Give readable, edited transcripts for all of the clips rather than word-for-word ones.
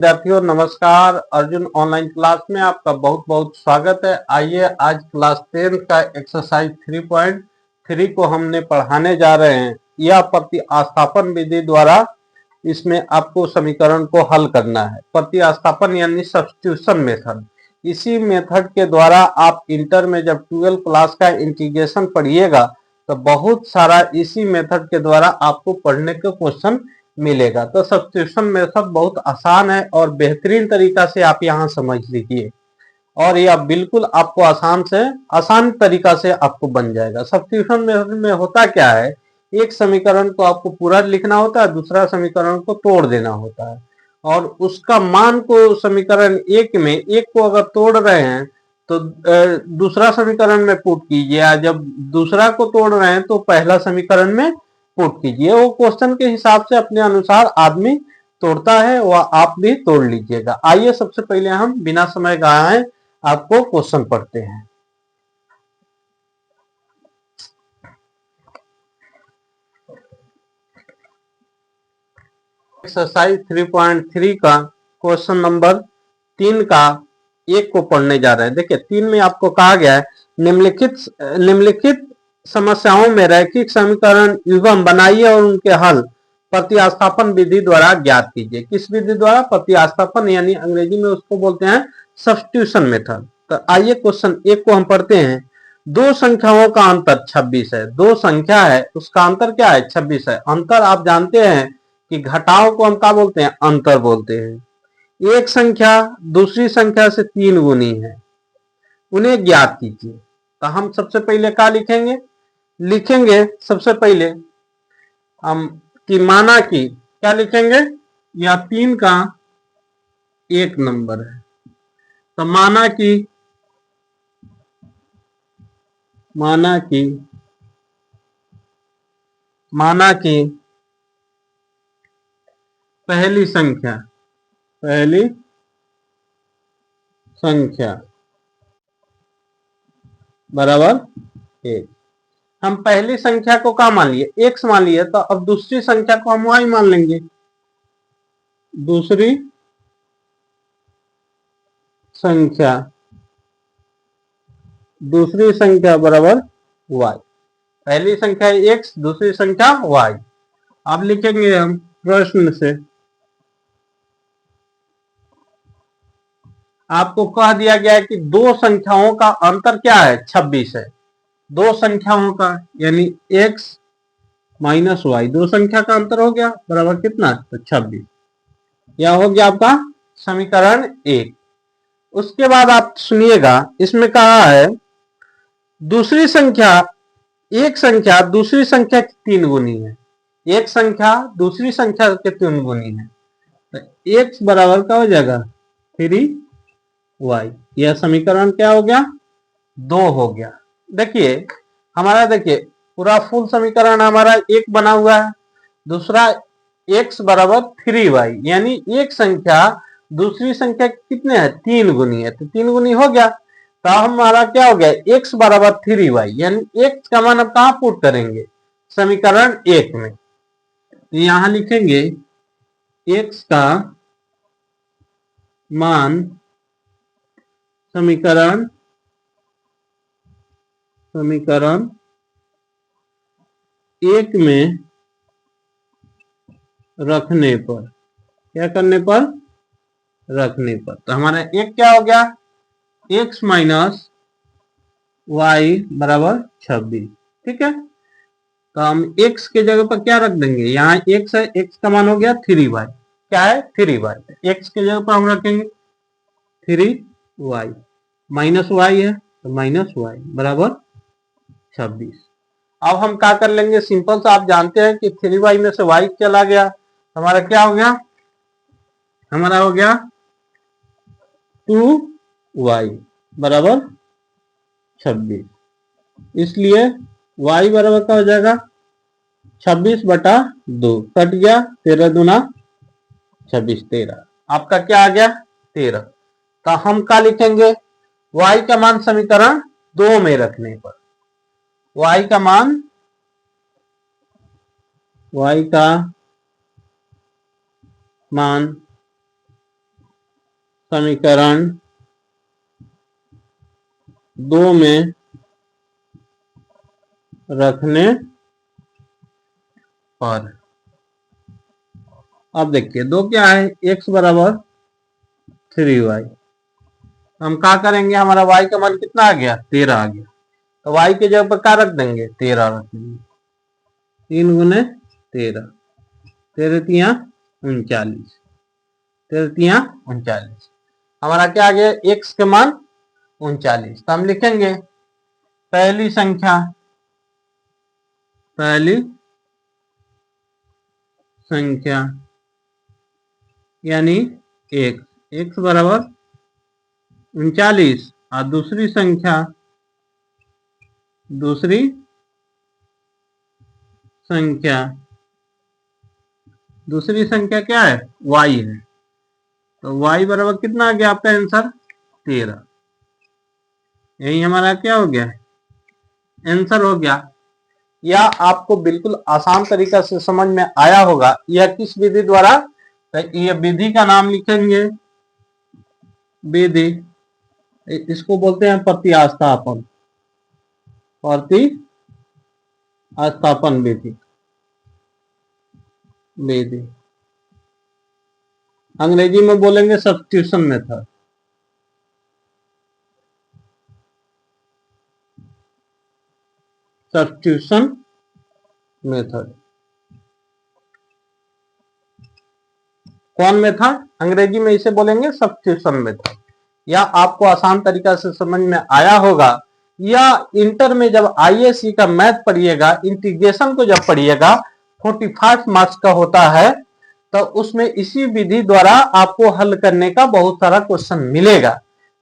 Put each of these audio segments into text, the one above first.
विद्यार्थियों नमस्कार। Arjun online class में आपका बहुत बहुत स्वागत है। आइए आज क्लास 10 का एक्सरसाइज 3.3 को हमने पढ़ाने जा रहे हैं। यह प्रतिस्थापन विधि द्वारा इसमें आपको समीकरण को हल करना है। प्रतिस्थापन यानी सब्स्टिट्यूशन मेथड। इसी मेथड के द्वारा आप इंटर में जब 12 क्लास का इंटीग्रेशन पढ़िएगा तो बहुत सारा इसी मेथड के द्वारा आपको पढ़ने के क्वेश्चन मिलेगा। तो सब्स्टिट्यूशन मेथड बहुत आसान है और बेहतरीन तरीका से आप यहाँ समझ लीजिए और यह बिल्कुल आपको आसान तरीका से आपको बन जाएगा। सब्स्टिट्यूशन मेथड में होता क्या है, एक समीकरण को आपको पूरा लिखना होता है, दूसरा समीकरण को तोड़ देना होता है और उसका मान को समीकरण एक को अगर तोड़ रहे हैं तो दूसरा समीकरण में पुट कीजिए, या जब दूसरा को तोड़ रहे हैं तो पहला समीकरण में पुट कीजिए। वो क्वेश्चन के हिसाब से अपने अनुसार आदमी तोड़ता है, वह आप भी तोड़ लीजिएगा। आइए सबसे पहले हम बिना समय गवाए आपको क्वेश्चन पढ़ते हैं। एक्सरसाइज 3.3 का क्वेश्चन नंबर 3 का 1 को पढ़ने जा रहे हैं। देखिए 3 में आपको कहा गया है निम्नलिखित समस्याओं में रैखिक समीकरण युग्म बनाइए और उनके हल प्रतिस्थापन विधि द्वारा ज्ञात कीजिए। किस विधि द्वारा? प्रतिस्थापन यानी अंग्रेजी में उसको बोलते हैं सब्स्टिट्यूशन मेथड। तो आइए क्वेश्चन 1 को हम पढ़ते हैं। दो संख्याओं का अंतर 26 है। दो संख्या है उसका अंतर क्या है? 26 है। अंतर आप जानते हैं कि घटाव को हम क्या बोलते हैं? अंतर बोलते हैं। एक संख्या दूसरी संख्या से 3 गुनी है, उन्हें ज्ञात कीजिए। तो हम सबसे पहले क्या लिखेंगे सबसे पहले हम कि माना कि क्या लिखेंगे, या 3 का 1 नंबर है तो माना कि पहली संख्या बराबर 1। हम पहली संख्या को क्या मान लिए? x मान लिए। तो अब दूसरी संख्या को हम y मान लेंगे। दूसरी संख्या बराबर y। पहली संख्या x, दूसरी संख्या y। अब लिखेंगे हम प्रश्न से आपको कह दिया गया है कि दो संख्याओं का अंतर क्या है? 26 है। दो संख्याओं का यानी x माइनस वाई, दो संख्या का अंतर हो गया बराबर कितना? तो 26। यह हो गया आपका समीकरण 1। उसके बाद आप सुनिएगा, इसमें कहा है दूसरी संख्या, एक संख्या दूसरी संख्या की 3 गुनी है। एक संख्या दूसरी संख्या के 3 गुनी है तो x बराबर क्या हो जाएगा? 3y। यह समीकरण क्या हो गया? 2 हो गया। देखिए हमारा पूरा फुल समीकरण हमारा 1 बना हुआ है। दूसरा x बराबर 3y, यानी एक संख्या दूसरी संख्या कितने है? 3 गुनी है तो 3 गुनी हो गया। तो हमारा क्या हो गया? x बराबर 3y, यानी x का मान अब कहां पुट करेंगे? समीकरण 1 में। तो यहां लिखेंगे x का मान समीकरण 1 में रखने पर, क्या करने पर? रखने पर। तो हमारा एक क्या हो गया? x माइनस वाई बराबर 26। ठीक है, तो हम x के जगह पर क्या रख देंगे? यहाँ x है, x का मान हो गया 3y। क्या है? 3y। x के जगह पर हम रखेंगे 3y, माइनस y है तो माइनस y बराबर 26। अब हम क्या कर लेंगे? सिंपल सा, आप जानते हैं कि 3y में से y चला गया, हमारा क्या हो गया? हमारा हो गया 2y बराबर 26। इसलिए y बराबर क्या हो जाएगा? 26/2 कट गया, 13 दूना 26, 13। आपका क्या आ गया? 13। तो हम क्या लिखेंगे? y का मान समीकरण 2 में रखने पर, y का मान समीकरण 2 में रखने पर, अब देखिए 2 क्या है, x बराबर 3y। हम क्या करेंगे, हमारा y का मान कितना आ गया, 13 आ गया, तो y के जगह पर क्या रख देंगे, 13 रख देंगे। 3 गुने 13, 13 तिया 39, 13 तिया 39, हमारा क्या आ गया, x के मान 39। तो हम लिखेंगे पहली संख्या यानी x बराबर 39, और दूसरी संख्या क्या है, y है। तो y बराबर कितना आ गया आपका आंसर, 13। यही हमारा क्या हो गया, आंसर हो गया। या आपको बिल्कुल आसान तरीका से समझ में आया होगा, यह किस विधि द्वारा, तो यह विधि का नाम लिखेंगे, विधि, इसको बोलते हैं प्रतिस्थापन विधि, अंग्रेजी में बोलेंगे सब्स्टिट्यूशन मेथड। कौन मेथड, अंग्रेजी में इसे बोलेंगे सब्स्टिट्यूशन मेथड। या आपको आसान तरीका से समझ में आया होगा, या इंटर में जब आईएससी का मैथ पढ़िएगा, इंटीग्रेशन को जब पढ़िएगा, 45 मार्क्स का होता है, तो उसमें इसी विधि द्वारा आपको हल करने का बहुत सारा क्वेश्चन मिलेगा।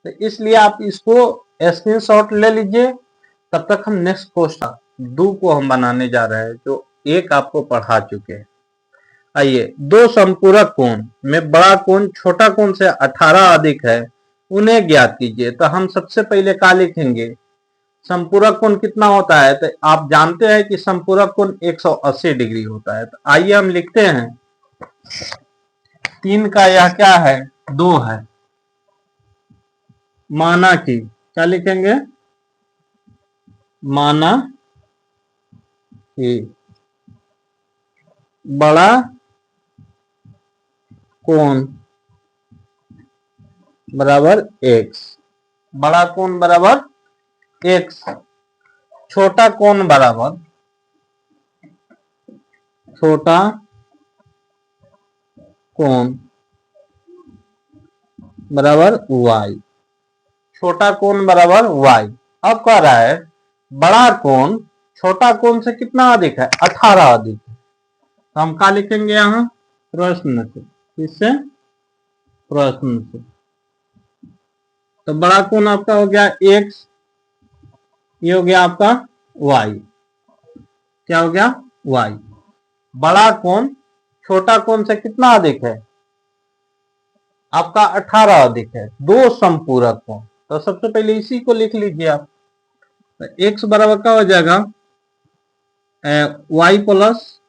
तो इसलिए आप इसको स्क्रीनशॉट ले लीजिए। तब तक हम नेक्स्ट क्वेश्चन 2 को हम बनाने जा रहे हैं, जो एक आपको पढ़ा चुके हैं। आइए, दो संपूरक कोण में बड़ा कोण छोटा कोण से 18 अधिक है, उन्हें ज्ञात कीजिए। तो हम सबसे पहले क्या लिखेंगे, संपूरक कोण कितना होता है, तो आप जानते हैं कि संपूरक कोण 180 डिग्री होता है। तो आइए हम लिखते हैं, 3 का यह क्या है, 2 है, माना कि, क्या लिखेंगे, माना कि बड़ा कोण बराबर x, बड़ा कोण बराबर x, छोटा कोण बराबर छोटा कोण बराबर y, छोटा कोण बराबर y। अब कह रहा है बड़ा कोण छोटा कोण से कितना अधिक है, 18 अधिक है। तो हम क्या लिखेंगे यहां, प्रश्न से, इससे प्रश्न से। तो बड़ा कोण आपका हो गया x, ये हो गया आपका y, क्या हो गया, y। बड़ा कोण छोटा कोण से कितना अधिक है, आपका 18 अधिक है, दो संपूरक कोण। तो सबसे पहले इसी को लिख लीजिए आप। तो x बराबर क्या हो जाएगा, y प्लस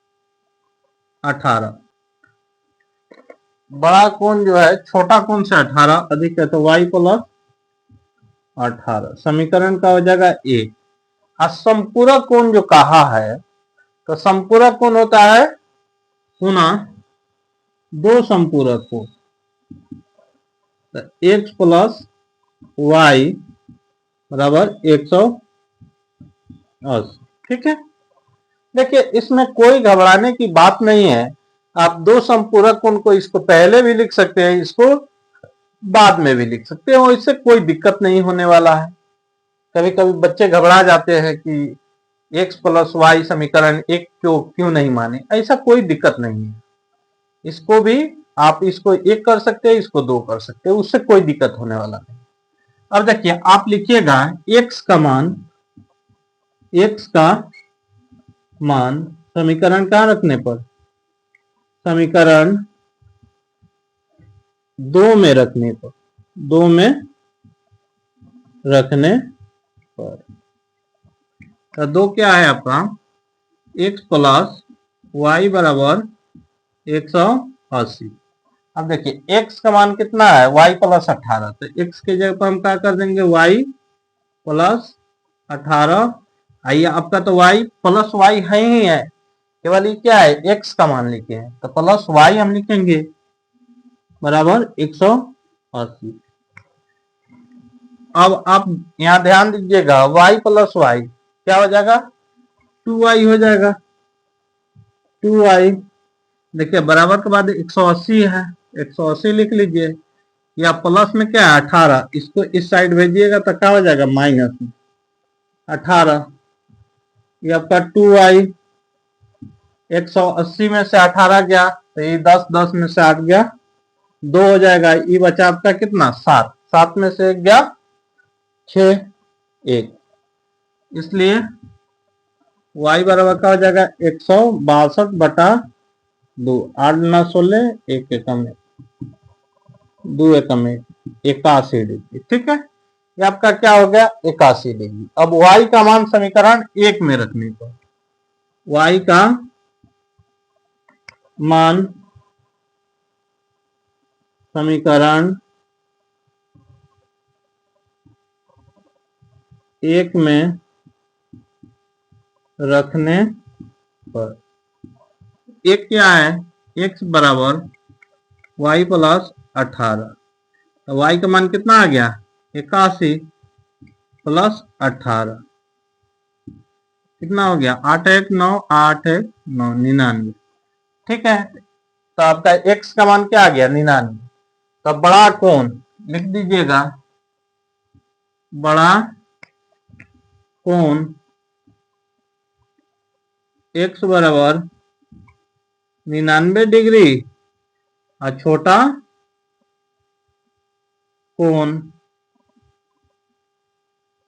18। बड़ा कोण जो है छोटा कोण से 18 अधिक है, तो y प्लस 18, समीकरण का हो जाएगा a। और संपूरक कोण जो कहा है, तो संपूरक कोण होता है सुना दो संपूरक कोण, तो x प्लस y बराबर 180। ठीक है, देखिए इसमें कोई घबराने की बात नहीं है। आप दो संपूरक कोण को इसको पहले भी लिख सकते हैं, इसको बाद में भी लिख सकते हैं, और इससे कोई दिक्कत नहीं होने वाला है। कभी कभी बच्चे घबरा जाते हैं कि x प्लस वाई समीकरण एक क्यों नहीं माने, ऐसा कोई दिक्कत नहीं है। इसको भी आप इसको एक कर सकते हैं, इसको दो कर सकते हैं, उससे कोई दिक्कत होने वाला नहीं। अब देखिए आप लिखिएगा x का मान समीकरण कहां रखने पर, समीकरण 2 में रखने पर, 2 में रखने पर। तो 2 क्या है आपका, x प्लस वाई बराबर 180। अब देखिए x का मान कितना है, y प्लस 18, तो x की जगह पर हम क्या कर देंगे, y प्लस 18। आइए आपका तो y प्लस y है ही है, केवल ये क्या है, x का मान लिखे हैं, तो प्लस y हम लिखेंगे बराबर 180। अब आप यहाँ ध्यान दीजिएगा, y प्लस y क्या हो जाएगा, 2y हो जाएगा, 2y। देखिए बराबर के बाद 180 है, 180 लिख लीजिए, या प्लस में क्या है 18, इसको इस साइड भेजिएगा तो क्या हो जाएगा, माइनस में 18। ये आपका 2y, 180 में से 18 गया तो ये 10, 10 में से 8 गया 2 हो जाएगा, ये बचा आपका कितना 7, 7 में से 1 गया 6, 1, इसलिए y बराबर क्या हो जाएगा 162 बटा 2, 8 9 16, 1 एकम 2 एकम 81 डिग्री। ठीक है, ये आपका क्या हो गया 81 डिग्री। अब y का मान समीकरण 1 में रखने पर, y का मान समीकरण 1 में रखने पर एक क्या है, x बराबर y प्लस 18, तो y का मान कितना आ गया 81 प्लस 18 कितना हो गया 8 1 9, 8 1 9, 99। ठीक है, तो आपका x का मान क्या आ गया 99। तो बड़ा कोण लिख दीजिएगा, बड़ा कोण x बराबर 99 डिग्री और छोटा कोण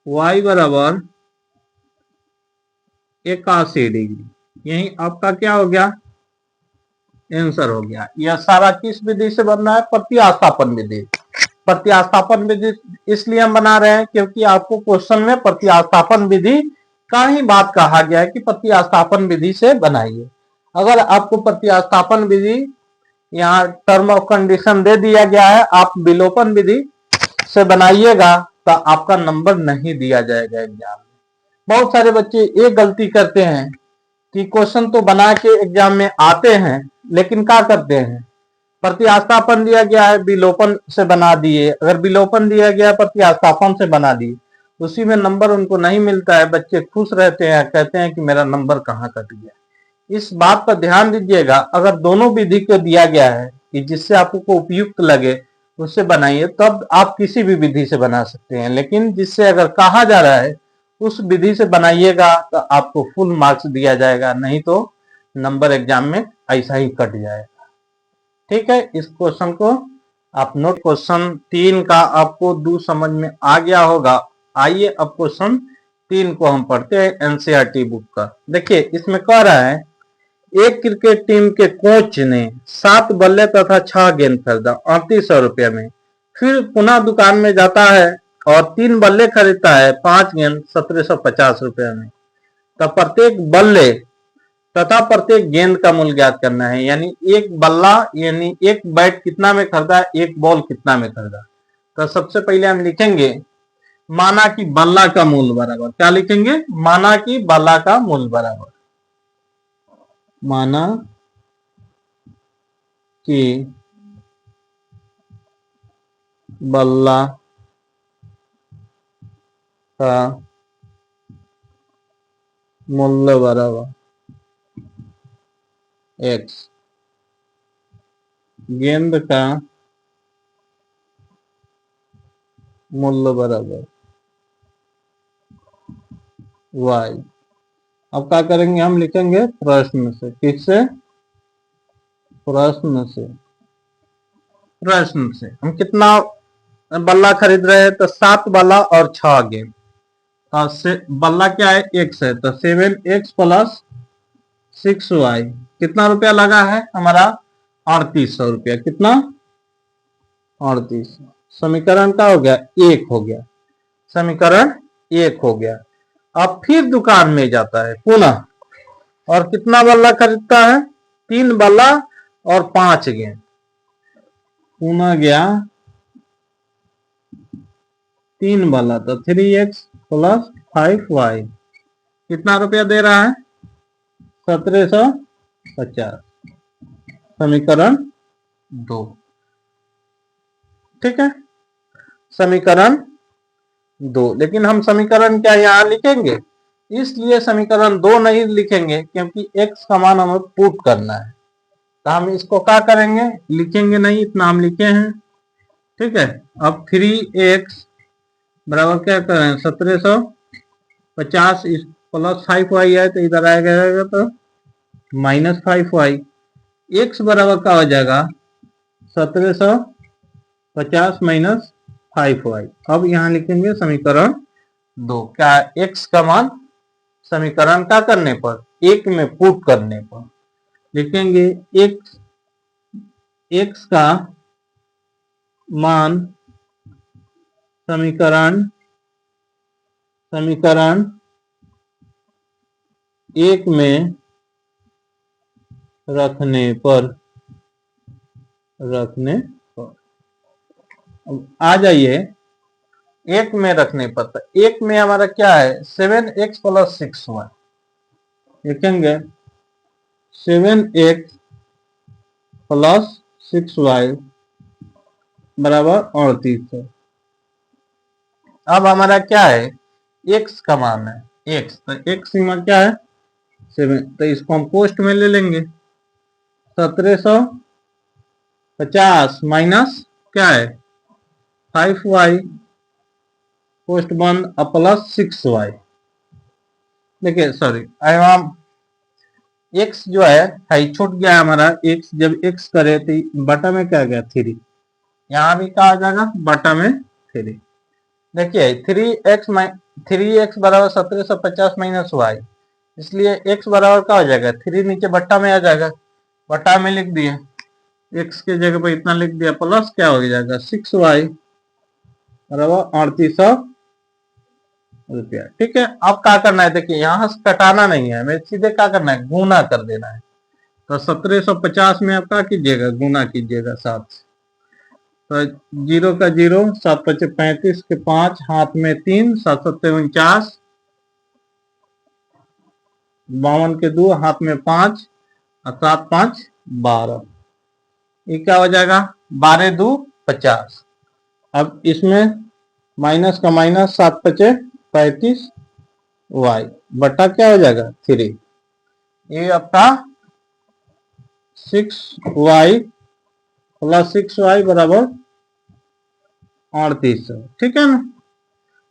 y बराबर 81 डिग्री। यही आपका क्या हो गया आंसर हो गया। यह सारा किस विधि से बन रहा है, प्रतिस्थापन विधि। प्रतिस्थापन विधि इसलिए हम बना रहे हैं क्योंकि आपको क्वेश्चन में प्रतिस्थापन विधि का ही बात कहा गया है कि प्रतिस्थापन विधि से बनाइए। अगर आपको प्रतिस्थापन विधि यहाँ टर्म ऑफ कंडीशन दे दिया गया है, आप विलोपन विधि से बनाइएगा तो आपका नंबर नहीं दिया जाएगा एग्जाम में। बहुत सारे बच्चे एक गलती करते हैं कि क्वेश्चन तो बना के एग्जाम में आते हैं, लेकिन क्या करते हैं, प्रतिस्थापन दिया गया है विलोपन से बना दिए, अगर विलोपन दिया गया है प्रतिस्थापन से बना दिए, उसी में नंबर उनको नहीं मिलता है। बच्चे खुश रहते हैं, कहते हैं कि मेरा नंबर कहाँ कट गया। इस बात पर ध्यान दीजिएगा, अगर दोनों विधि को दिया गया है कि जिससे आपको उपयुक्त लगे उससे बनाइए, तब आप किसी भी विधि से बना सकते हैं। लेकिन जिससे अगर कहा जा रहा है उस विधि से बनाइएगा तो आपको फुल मार्क्स दिया जाएगा, नहीं तो नंबर एग्जाम में ऐसा ही कट जाएगा। ठीक है, इस क्वेश्चन को आप नोट। क्वेश्चन 3 का आपको दो समझ में आ गया होगा। आइए अब क्वेश्चन 3 को हम पढ़ते हैं एनसीईआरटी बुक का। देखिए इसमें कह रहा है, एक क्रिकेट टीम के कोच ने 7 बल्ले तथा 6 गेंद खरीदा 3800 रुपये में। फिर पुनः दुकान में जाता है और 3 बल्ले खरीदता है 5 गेंद 1750 रुपये में। तो प्रत्येक बल्ले तथा प्रत्येक गेंद का मूल्य ज्ञात करना है। यानी एक बल्ला यानी एक बैट कितना में खरीदा, एक बॉल कितना में खरीदा। तो सबसे पहले हम लिखेंगे माना कि बल्ला का मूल्य बराबर, क्या लिखेंगे, माना कि बल्ला का मूल्य बराबर, माना कि बल्ला का मूल्य बराबर x, गेंद का मूल्य बराबर y। अब क्या करेंगे, हम लिखेंगे प्रश्न से। किससे, प्रश्न से। प्रश्न से हम कितना बल्ला खरीद रहे हैं, तो 7 बल्ला और 6 गेंद। बल्ला क्या है x है, तो 7x प्लस 6y कितना रुपया लगा है हमारा 3800 रुपया। कितना 3800। समीकरण का हो गया 1 हो गया, समीकरण 1 हो गया। अब फिर दुकान में जाता है पुनः और कितना बल्ला खरीदता है, 3 बल्ला और 5 गेंद। पुनः गया 3 वाला, तो 3x प्लस 5y कितना रुपया दे रहा है? 1750। समीकरण 2। ठीक है, समीकरण 2। लेकिन हम समीकरण क्या यहाँ लिखेंगे? इसलिए समीकरण 2 नहीं लिखेंगे क्योंकि x का मान हमें पुट करना है, तो हम इसको क्या करेंगे? लिखेंगे नहीं, इतना हम लिखे हैं। ठीक है, अब 3x बराबर क्या करें? 1750 प्लस 5y है तो इधर आएगा तो माइनस 5y। x बराबर क्या हो जाएगा? 1750 माइनस 5y। अब यहाँ लिखेंगे समीकरण 2। क्या? x का मान समीकरण का करने पर, एक में पुट करने पर लिखेंगे x का मान समीकरण एक में रखने पर अब आ जाइए एक में रखने पर, तो एक में हमारा क्या है? 7x plus 6y। लिखेंगे 7x प्लस 6y बराबर 38 है। अब हमारा क्या है? x का मान है x, तो x सीमा क्या है? 7, तो इसको हम पोस्ट में ले लेंगे। 1750 माइनस क्या है? 5y पोस्ट बंद प्लस 6y। देखिए सॉरी, x जो है छूट गया हमारा। x जब x करे तो बटा में क्या गया? 3। यहाँ भी क्या आ जाएगा? बटा में 3। देखिए 3x बराबर 1750 माइनस y, इसलिए x बराबर क्या हो जाएगा? 3 नीचे बट्टा में आ जाएगा, बट्टा में लिख दिए। x के जगह पर इतना लिख दिया, प्लस क्या हो जाएगा? 6y बराबर 3800 रुपया। ठीक है, अब क्या करना है? देखिए यहाँ से कटाना नहीं है, हमें सीधे क्या करना है? गुना कर देना है। तो 1750 में आप क्या कीजिएगा? गुना कीजिएगा 7 से। तो 0 का 0, 7 पचे 35 के 5, हाथ में 3, 7 सत्ते 49, 52 के 2, हाथ में 5 और 7 5 12। ये क्या हो जाएगा? 12 2 50। अब इसमें माइनस का माइनस, 7 पचे 35 y बटा क्या हो जाएगा? 3। ये आपका 6y प्लस 6y बराबर 3800। ठीक है ना?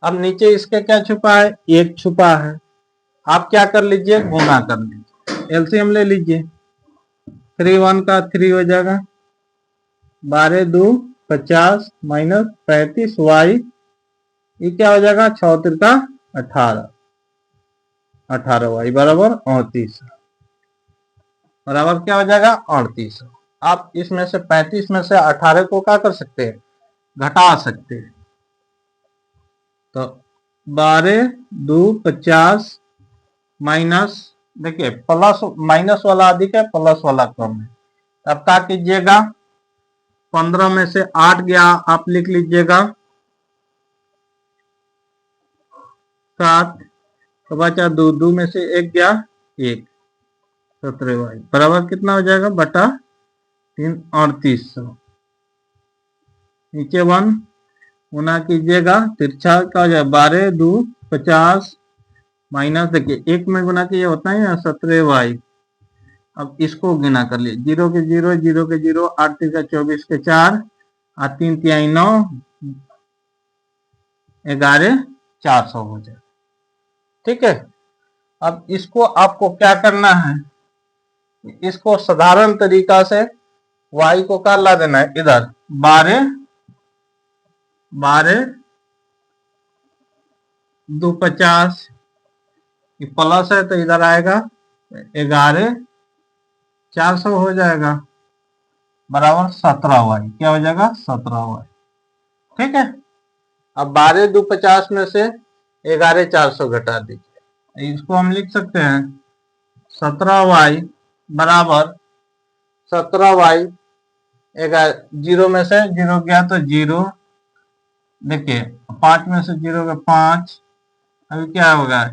अब नीचे इसके क्या छुपा है? 1 छुपा है। आप क्या कर लीजिए? गुना कर लीजिए, एलसीएम ले लीजिए। 3 1 का 3 हो जाएगा, 12 2 50 माइनस 35y, ये क्या हो जाएगा? 6 का 18, 18y बराबर 38 बराबर क्या हो जाएगा? 38। आप इसमें से 35 में से 18 को क्या कर सकते हैं? घटा सकते हैं। तो 12 2 50 माइनस, देखिए प्लस माइनस वाला अधिक है, प्लस वाला कम है। अब क्या कीजिएगा? 15 में से 8 गया, आप लिख लीजिएगा 7, तो बचा 2, 2 में से 1 गया 1, 17y बराबर कितना हो जाएगा? बटा 3, 3800। नीचे 1 गुना कीजिएगा, तिरछा का हो जाएगा 12 2 50 माइनस, देखिए 1 में गुना किया होता है 17y। अब इसको गुना कर लिए, 0 के 0, 0 के 0, 8 3 का 24 के 4, 3 3 9, 11 400 हो जाए। ठीक है, अब इसको आपको क्या करना है? इसको साधारण तरीका से y को क्या ला देना है? इधर 12 2 50 प्लस है तो इधर आएगा 11 400 हो जाएगा बराबर 17y। क्या हो जाएगा? 17y। ठीक है, अब 12 2 50 में से 11 400 घटा दीजिए, इसको हम लिख सकते हैं 17y बराबर 17y जीरो में से जीरो गया तो जीरो, देखिए 5 में से जीरो गया 5, अभी क्या होगा,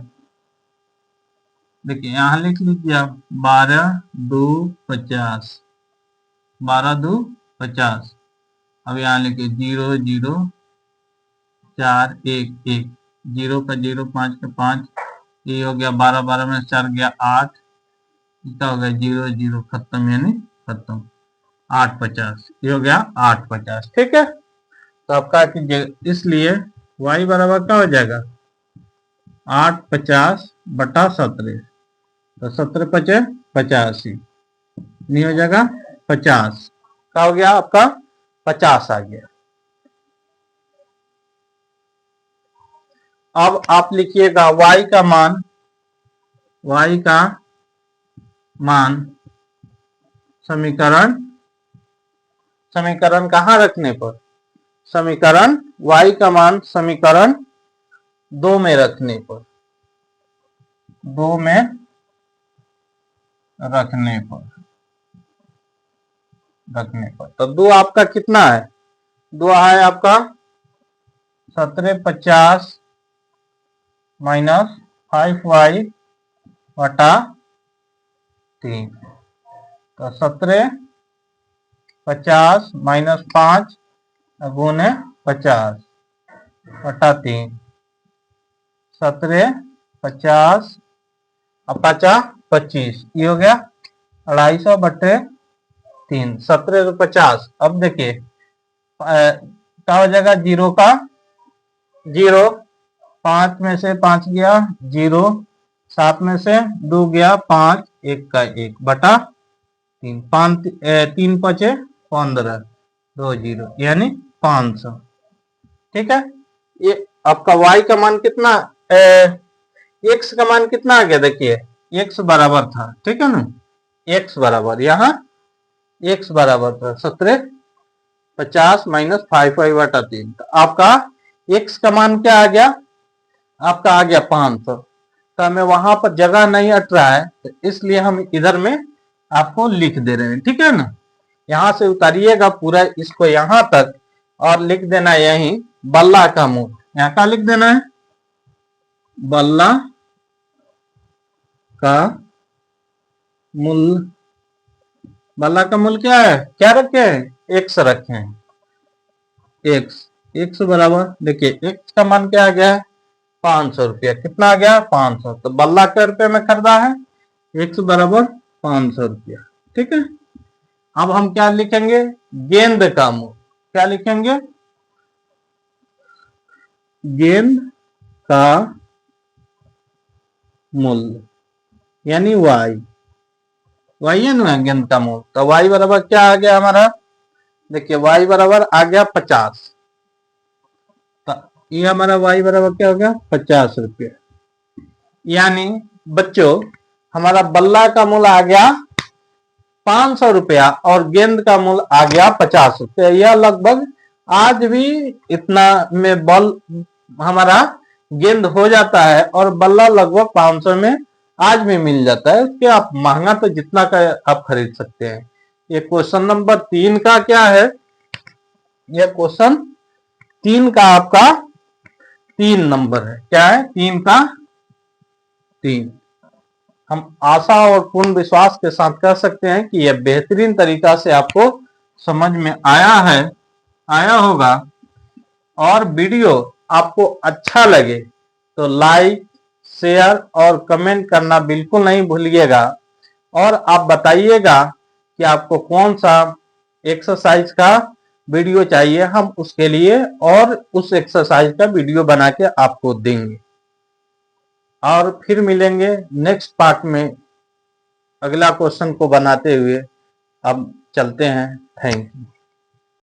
देखिए यहाँ लिख लीजिए आप 12 2 50, 12 2 50। अब यहाँ लिखिए 0 0 4 1 1, जीरो का जीरो, 5 का 5, ये हो गया 12, 12 में 4 गया 8, क्या हो गया 0 0 खत्म, यानी खत्म 850, ये हो गया 850। ठीक है, तो आप क्या कीजिएगा, इसलिए y बराबर क्या हो जाएगा 850 बटा 17, तो 17 पचे 85, नहीं हो जाएगा 50, क्या हो गया आपका 50 आ गया। अब आप लिखिएगा y का मान समीकरण कहाँ रखने पर, समीकरण y का मान समीकरण 2 में रखने पर, 2 में रखने पर तो 2 आपका कितना है, 2 है आपका 1750 माइनस 5y बटा 3, तो 1750 माइनस 5 गुने 50 बटा 3, 1750 और 25, ये हो गया 250 बटे 3, 1750। अब देखिए क्या हो जाएगा, जीरो का जीरो, 5 में से 5 गया जीरो, 7 में से 2 गया 5, 1 का 1 बटा 3, 3 पचे 15, 2 जीरो यानी 500। ठीक है, ये आपका y का मान कितना, x का मान कितना आ गया, देखिए x बराबर था, ठीक है ना, x बराबर, यहाँ x बराबर था 1750 माइनस 5y बटा 3, तो आपका x का मान क्या आ गया, आपका आ गया 500। तो हमें वहां पर जगह नहीं अट रहा है, तो इसलिए हम इधर में आपको लिख दे रहे हैं। ठीक है ना, यहां से उतारिएगा पूरा इसको यहां तक और लिख देना यही बल्ला का मूल, यहाँ का लिख देना है बल्ला का मूल। बल्ला का मूल क्या है, क्या रखे हैं, x रखे हैं, x बराबर, देखिए x का मान क्या आ गया है 500 रुपया, कितना आ गया 500, तो बल्ला के रुपये में खरीदा है, x बराबर 500 रुपया। ठीक है, अब हम क्या लिखेंगे, गेंद का मूल, क्या लिखेंगे, गेंद का मूल्य यानी y है ना गेंद का मूल, तो y बराबर क्या आ गया हमारा, देखिए y बराबर आ गया 50, तो ये हमारा y बराबर क्या हो गया 50 रुपये, यानी बच्चों हमारा बल्ला का मूल आ गया 500 रुपया और गेंद का मूल आ गया 50 रुपया। यह लगभग आज भी इतना में बल हमारा गेंद हो जाता है और बल्ला लगभग 500 में आज भी मिल जाता है, उसके आप महंगा तो जितना का आप खरीद सकते हैं। ये क्वेश्चन नंबर 3 का क्या है, यह क्वेश्चन 3 का आपका 3 नंबर है, क्या है 3 का 3। हम आशा और पूर्ण विश्वास के साथ कह सकते हैं कि यह बेहतरीन तरीका से आपको समझ में आया होगा। और वीडियो आपको अच्छा लगे तो लाइक शेयर और कमेंट करना बिल्कुल नहीं भूलिएगा, और आप बताइएगा कि आपको कौन सा एक्सरसाइज का वीडियो चाहिए, हम उसके लिए और उस एक्सरसाइज का वीडियो बना के आपको देंगे। और फिर मिलेंगे नेक्स्ट पार्ट में अगला क्वेश्चन को बनाते हुए। अब चलते हैं, थैंक यू।